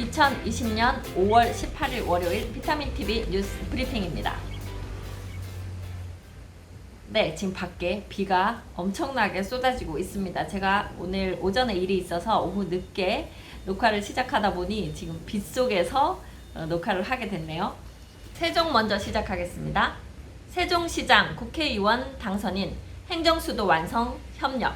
2020년 5월 18일 월요일 비타민TV 뉴스 브리핑입니다. 네, 지금 밖에 비가 엄청나게 쏟아지고 있습니다. 제가 오늘 오전에 일이 있어서 오후 늦게 녹화를 시작하다 보니 지금 빗 속에서 녹화를 하게 됐네요. 세종 먼저 시작하겠습니다. 세종시장 국회의원 당선인 행정수도 완성 협력.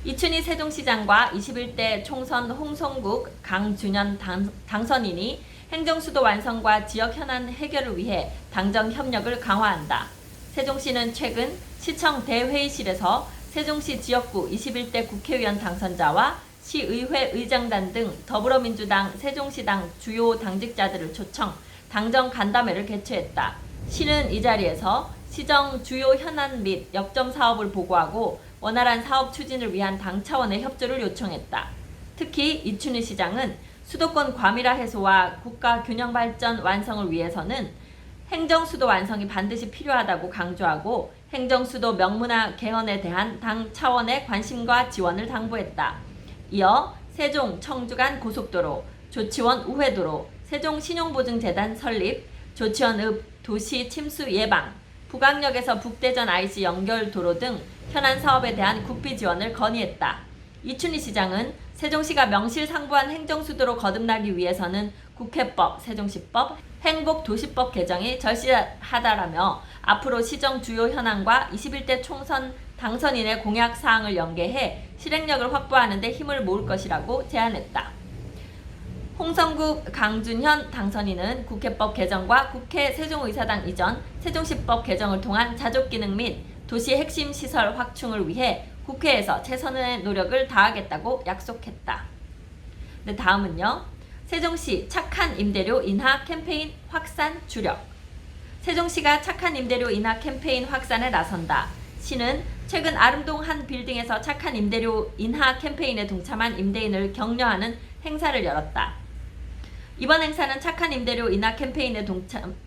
이춘희 세종시장과 21대 총선 홍성국, 강준현 당선인이 행정수도 완성과 지역 현안 해결을 위해 당정 협력을 강화한다. 세종시는 최근 시청 대회의실에서 세종시 지역구 21대 국회의원 당선자와 시의회 의장단 등 더불어민주당 세종시당 주요 당직자들을 초청 당정 간담회를 개최했다. 시는 이 자리에서 시정 주요 현안 및 역점 사업을 보고하고 원활한 사업 추진을 위한 당 차원의 협조를 요청했다. 특히 이춘희 시장은 수도권 과밀화 해소와 국가 균형 발전 완성을 위해서는 행정수도 완성이 반드시 필요하다고 강조하고 행정수도 명문화 개헌에 대한 당 차원의 관심과 지원을 당부했다. 이어 세종 청주 간 고속도로, 조치원 우회도로, 세종신용보증재단 설립, 조치원읍 도시 침수 예방, 북악역에서 북대전 IC 연결도로 등 현안 사업에 대한 국비 지원을 건의했다. 이춘희 시장은 세종시가 명실상부한 행정수도로 거듭나기 위해서는 국회법, 세종시법, 행복도시법 개정이 절실하다라며 앞으로 시정 주요 현안과 21대 총선 당선인의 공약 사항을 연계해 실행력을 확보하는 데 힘을 모을 것이라고 제안했다. 홍성국, 강준현 당선인은 국회법 개정과 국회 세종의사당 이전, 세종시법 개정을 통한 자족기능 및 도시 핵심 시설 확충을 위해 국회에서 최선의 노력을 다하겠다고 약속했다. 네, 다음은요. 세종시 착한 임대료 인하 캠페인 확산 주력. 세종시가 착한 임대료 인하 캠페인 확산에 나선다. 시는 최근 아름동 한 빌딩에서 착한 임대료 인하 캠페인에 동참한 임대인을 격려하는 행사를 열었다. 이번 행사는 착한 임대료 인하 캠페인에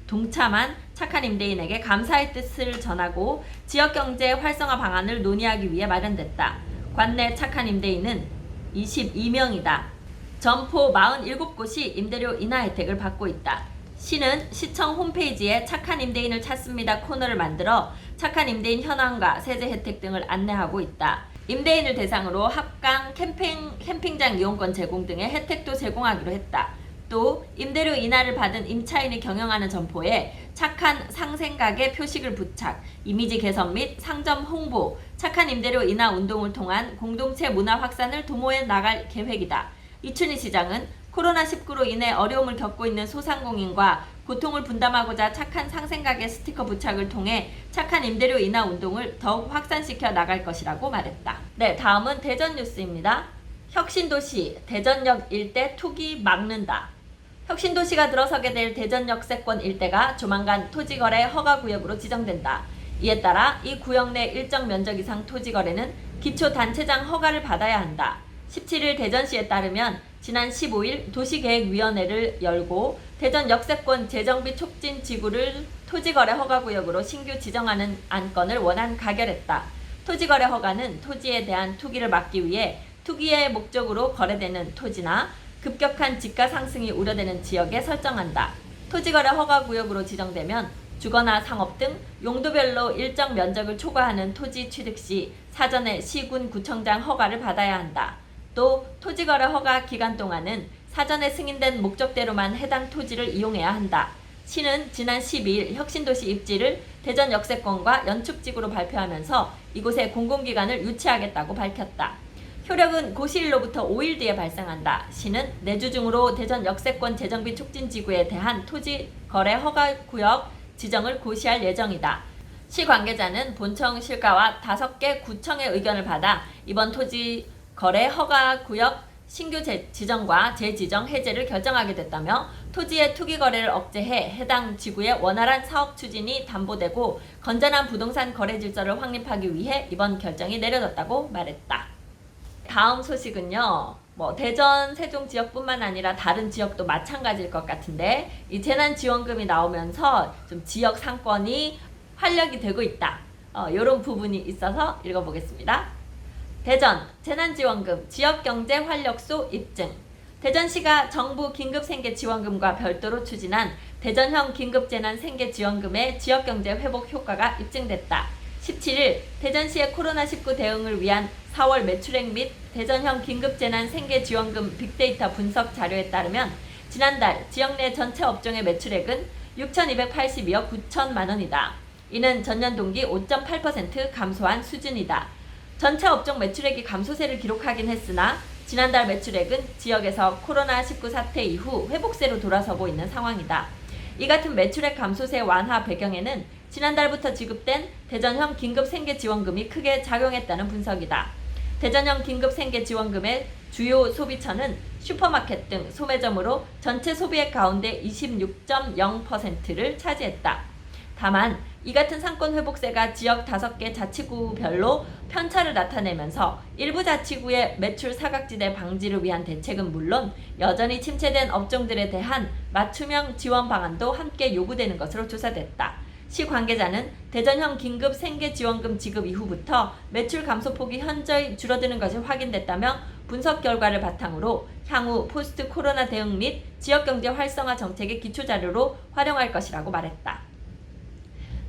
동참한 착한 임대인에게 감사의 뜻을 전하고 지역경제 활성화 방안을 논의하기 위해 마련됐다. 관내 착한 임대인은 22명이다. 점포 47곳이 임대료 인하 혜택을 받고 있다. 시는 시청 홈페이지에 착한 임대인을 찾습니다 코너를 만들어 착한 임대인 현황과 세제 혜택 등을 안내하고 있다. 임대인을 대상으로 합강 캠핑장 이용권 제공 등의 혜택도 제공하기로 했다. 또 임대료 인하를 받은 임차인이 경영하는 점포에 착한 상생가게 표식을 부착, 이미지 개선 및 상점 홍보, 착한 임대료 인하 운동을 통한 공동체 문화 확산을 도모해 나갈 계획이다. 이춘희 시장은 코로나19로 인해 어려움을 겪고 있는 소상공인과 고통을 분담하고자 착한 상생가게 스티커 부착을 통해 착한 임대료 인하 운동을 더욱 확산시켜 나갈 것이라고 말했다. 네, 다음은 대전 뉴스입니다. 혁신도시 대전역 일대 투기 막는다. 혁신도시가 들어서게 될 대전역세권 일대가 조만간 토지거래 허가구역으로 지정된다. 이에 따라 이 구역 내 일정 면적 이상 토지거래는 기초단체장 허가를 받아야 한다. 17일 대전시에 따르면 지난 15일 도시계획위원회를 열고 대전 역세권 재정비 촉진 지구를 토지거래 허가구역으로 신규 지정하는 안건을 원안 가결했다. 토지거래 허가는 토지에 대한 투기를 막기 위해 투기의 목적으로 거래되는 토지나 급격한 지가 상승이 우려되는 지역에 설정한다. 토지거래 허가구역으로 지정되면 주거나 상업 등 용도별로 일정 면적을 초과하는 토지 취득 시 사전에 시군 구청장 허가를 받아야 한다. 또 토지거래 허가 기간 동안은 사전에 승인된 목적대로만 해당 토지를 이용해야 한다. 시는 지난 12일 혁신도시 입지를 대전 역세권과 연축지구로 발표하면서 이곳에 공공기관을 유치하겠다고 밝혔다. 효력은 고시일로부터 5일 뒤에 발생한다. 시는 내주 중으로 대전 역세권 재정비 촉진지구에 대한 토지 거래 허가구역 지정을 고시할 예정이다. 시 관계자는 본청 실가와 5개 구청의 의견을 받아 이번 토지 거래 허가구역 신규 지정과 재지정 해제를 결정하게 됐다며 토지의 투기 거래를 억제해 해당 지구의 원활한 사업 추진이 담보되고 건전한 부동산 거래 질서를 확립하기 위해 이번 결정이 내려졌다고 말했다. 다음 소식은요. 대전, 세종 지역뿐만 아니라 다른 지역도 마찬가지일 것 같은데 이 재난지원금이 나오면서 좀 지역 상권이 활력이 되고 있다. 이런 부분이 있어서 읽어보겠습니다. 대전, 재난지원금, 지역경제 활력소 입증. 대전시가 정부 긴급생계지원금과 별도로 추진한 대전형 긴급재난생계지원금의 지역경제 회복 효과가 입증됐다. 17일 대전시의 코로나19 대응을 위한 4월 매출액 및 대전형 긴급재난생계지원금 빅데이터 분석 자료에 따르면 지난달 지역 내 전체 업종의 매출액은 6,282억 9천만 원이다. 이는 전년 동기 5.8% 감소한 수준이다. 전체 업종 매출액이 감소세를 기록하긴 했으나 지난달 매출액은 지역에서 코로나19 사태 이후 회복세로 돌아서고 있는 상황이다. 이 같은 매출액 감소세 완화 배경에는 지난달부터 지급된 대전형 긴급생계지원금이 크게 작용했다는 분석이다. 대전형 긴급생계지원금의 주요 소비처는 슈퍼마켓 등 소매점으로 전체 소비액 가운데 26.0%를 차지했다. 다만 이 같은 상권 회복세가 지역 5개 자치구별로 편차를 나타내면서 일부 자치구의 매출 사각지대 방지를 위한 대책은 물론 여전히 침체된 업종들에 대한 맞춤형 지원 방안도 함께 요구되는 것으로 조사됐다. 시 관계자는 대전형 긴급 생계지원금 지급 이후부터 매출 감소폭이 현저히 줄어드는 것이 확인됐다며 분석 결과를 바탕으로 향후 포스트 코로나 대응 및 지역경제 활성화 정책의 기초자료로 활용할 것이라고 말했다.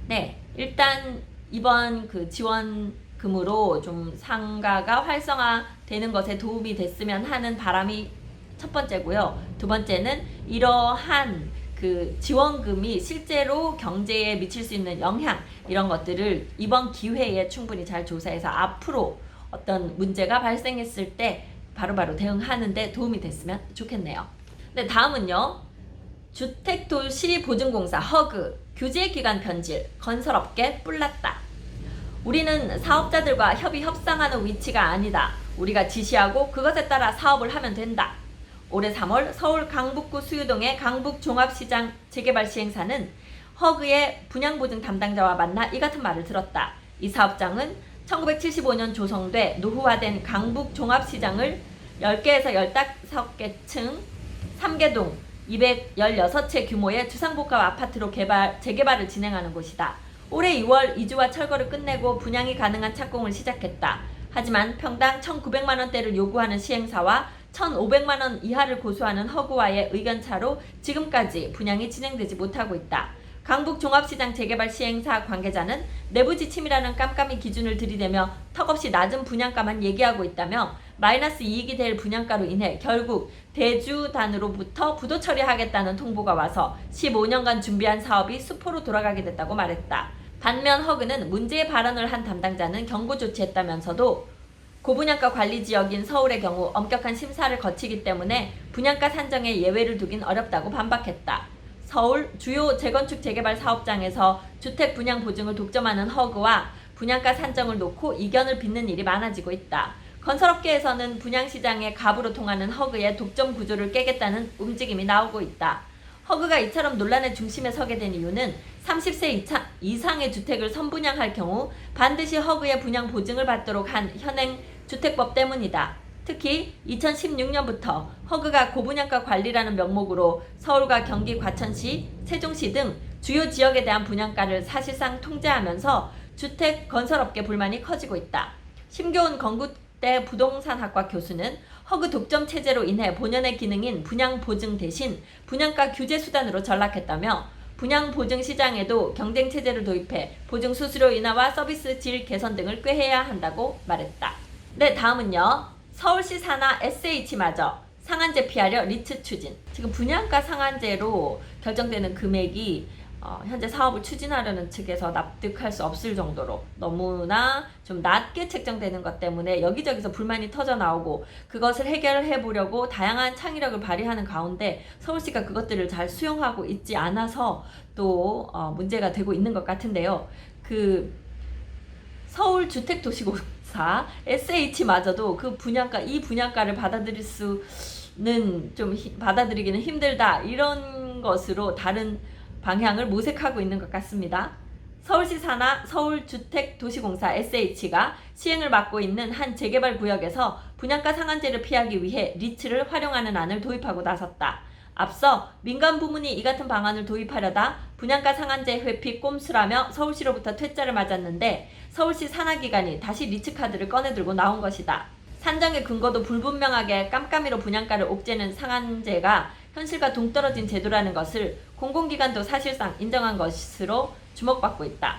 네, 일단 이번 그 지원금으로 좀 상가가 활성화되는 것에 도움이 됐으면 하는 바람이 첫 번째고요. 두 번째는 이러한 그 지원금이 실제로 경제에 미칠 수 있는 영향 이런 것들을 이번 기회에 충분히 잘 조사해서 앞으로 어떤 문제가 발생했을 때 바로바로 대응하는 데 도움이 됐으면 좋겠네요. 네, 다음은요. 주택도시보증공사 허그 규제기간 변질 건설업계 뿔났다. 우리는 사업자들과 협상하는 위치가 아니다. 우리가 지시하고 그것에 따라 사업을 하면 된다. 올해 3월 서울 강북구 수유동의 강북종합시장 재개발 시행사는 허그의 분양보증 담당자와 만나 이 같은 말을 들었다. 이 사업장은 1975년 조성돼 노후화된 강북종합시장을 10개에서 15개 층 3개동 216채 규모의 주상복합 아파트로 재개발을 진행하는 곳이다. 올해 2월 이주와 철거를 끝내고 분양이 가능한 착공을 시작했다. 하지만 평당 1,900만원대를 요구하는 시행사와 1,500만원 이하를 고수하는 허그와의 의견차로 지금까지 분양이 진행되지 못하고 있다. 강북종합시장 재개발 시행사 관계자는 내부 지침이라는 깜깜이 기준을 들이대며 턱없이 낮은 분양가만 얘기하고 있다며 마이너스 이익이 될 분양가로 인해 결국 대주단으로부터 부도 처리하겠다는 통보가 와서 15년간 준비한 사업이 수포로 돌아가게 됐다고 말했다. 반면 허그는 문제의 발언을 한 담당자는 경고 조치했다면서도 고분양가 관리 지역인 서울의 경우 엄격한 심사를 거치기 때문에 분양가 산정에 예외를 두긴 어렵다고 반박했다. 서울 주요 재건축 재개발 사업장에서 주택 분양 보증을 독점하는 허그와 분양가 산정을 놓고 이견을 빚는 일이 많아지고 있다. 건설업계에서는 분양시장의 갑으로 통하는 허그의 독점 구조를 깨겠다는 움직임이 나오고 있다. 허그가 이처럼 논란의 중심에 서게 된 이유는 30세 이상의 주택을 선분양할 경우 반드시 허그의 분양 보증을 받도록 한 현행 주택법 때문이다. 특히 2016년부터 허그가 고분양가 관리라는 명목으로 서울과 경기, 과천시, 세종시 등 주요 지역에 대한 분양가를 사실상 통제하면서 주택 건설업계 불만이 커지고 있다. 심교훈 건국대 부동산학과 교수는 허그 독점 체제로 인해 본연의 기능인 분양 보증 대신 분양가 규제 수단으로 전락했다며 분양 보증 시장에도 경쟁 체제를 도입해 보증 수수료 인하와 서비스 질 개선 등을 꾀해야 한다고 말했다. 네, 다음은요. 서울시 산하 SH마저 상한제 피하려 리츠 추진. 지금 분양가 상한제로 결정되는 금액이 현재 사업을 추진하려는 측에서 납득할 수 없을 정도로 너무나 좀 낮게 책정되는 것 때문에 여기저기서 불만이 터져 나오고 그것을 해결해 보려고 다양한 창의력을 발휘하는 가운데 서울시가 그것들을 잘 수용하고 있지 않아서 또 문제가 되고 있는 것 같은데요. 그 서울주택도시공사 SH마저도 그 분양가, 이 분양가를 받아들이기는 힘들다, 이런 것으로 다른 방향을 모색하고 있는 것 같습니다. 서울시 산하 서울주택도시공사 SH가 시행을 맡고 있는 한 재개발 구역에서 분양가 상한제를 피하기 위해 리츠를 활용하는 안을 도입하고 나섰다. 앞서 민간 부문이 이 같은 방안을 도입하려다 분양가 상한제 회피 꼼수라며 서울시로부터 퇴짜를 맞았는데 서울시 산하기관이 다시 리츠카드를 꺼내들고 나온 것이다. 산정의 근거도 불분명하게 깜깜이로 분양가를 옥죄는 상한제가 현실과 동떨어진 제도라는 것을 공공기관도 사실상 인정한 것으로 주목받고 있다.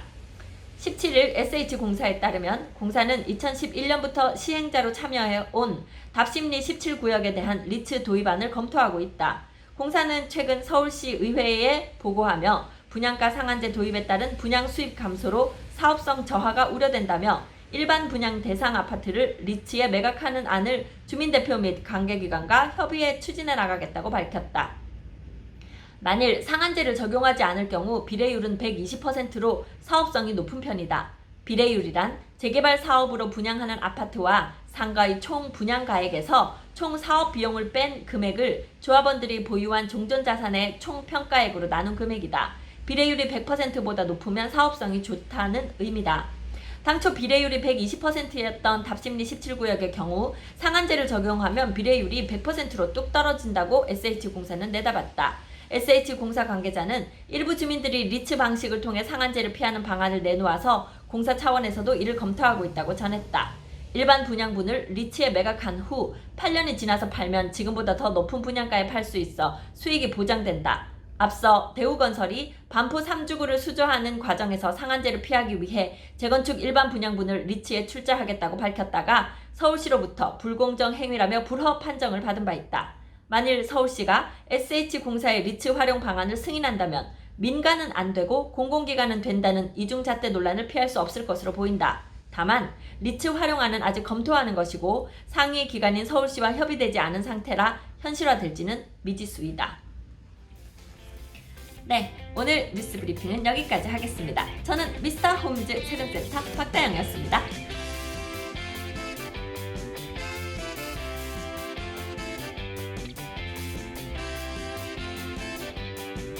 17일 SH공사에 따르면 공사는 2011년부터 시행자로 참여해온 답심리 17구역에 대한 리츠 도입안을 검토하고 있다. 공사는 최근 서울시 의회에 보고하며 분양가 상한제 도입에 따른 분양 수입 감소로 사업성 저하가 우려된다며 일반 분양 대상 아파트를 리츠에 매각하는 안을 주민대표 및 관계기관과 협의해 추진해 나가겠다고 밝혔다. 만일 상한제를 적용하지 않을 경우 비례율은 120%로 사업성이 높은 편이다. 비례율이란 재개발 사업으로 분양하는 아파트와 상가의 총 분양가액에서 총 사업 비용을 뺀 금액을 조합원들이 보유한 종전자산의 총 평가액으로 나눈 금액이다. 비례율이 100%보다 높으면 사업성이 좋다는 의미다. 당초 비례율이 120%였던 답심리 17구역의 경우 상한제를 적용하면 비례율이 100%로 뚝 떨어진다고 SH공사는 내다봤다. SH공사 관계자는 일부 주민들이 리츠 방식을 통해 상한제를 피하는 방안을 내놓아서 공사 차원에서도 이를 검토하고 있다고 전했다. 일반 분양분을 리츠에 매각한 후 8년이 지나서 팔면 지금보다 더 높은 분양가에 팔 수 있어 수익이 보장된다. 앞서 대우건설이 반포 3주구를 수조하는 과정에서 상한제를 피하기 위해 재건축 일반 분양분을 리츠에 출자하겠다고 밝혔다가 서울시로부터 불공정 행위라며 불허 판정을 받은 바 있다. 만일 서울시가 SH공사의 리츠 활용 방안을 승인한다면 민간은 안 되고 공공기관은 된다는 이중잣대 논란을 피할 수 없을 것으로 보인다. 다만 리츠 활용안은 아직 검토하는 것이고 상위 기관인 서울시와 협의되지 않은 상태라 현실화될지는 미지수이다. 네, 오늘 뉴스 브리핑은 여기까지 하겠습니다. 저는 미스터 홈즈 세종센터 박다영이었습니다.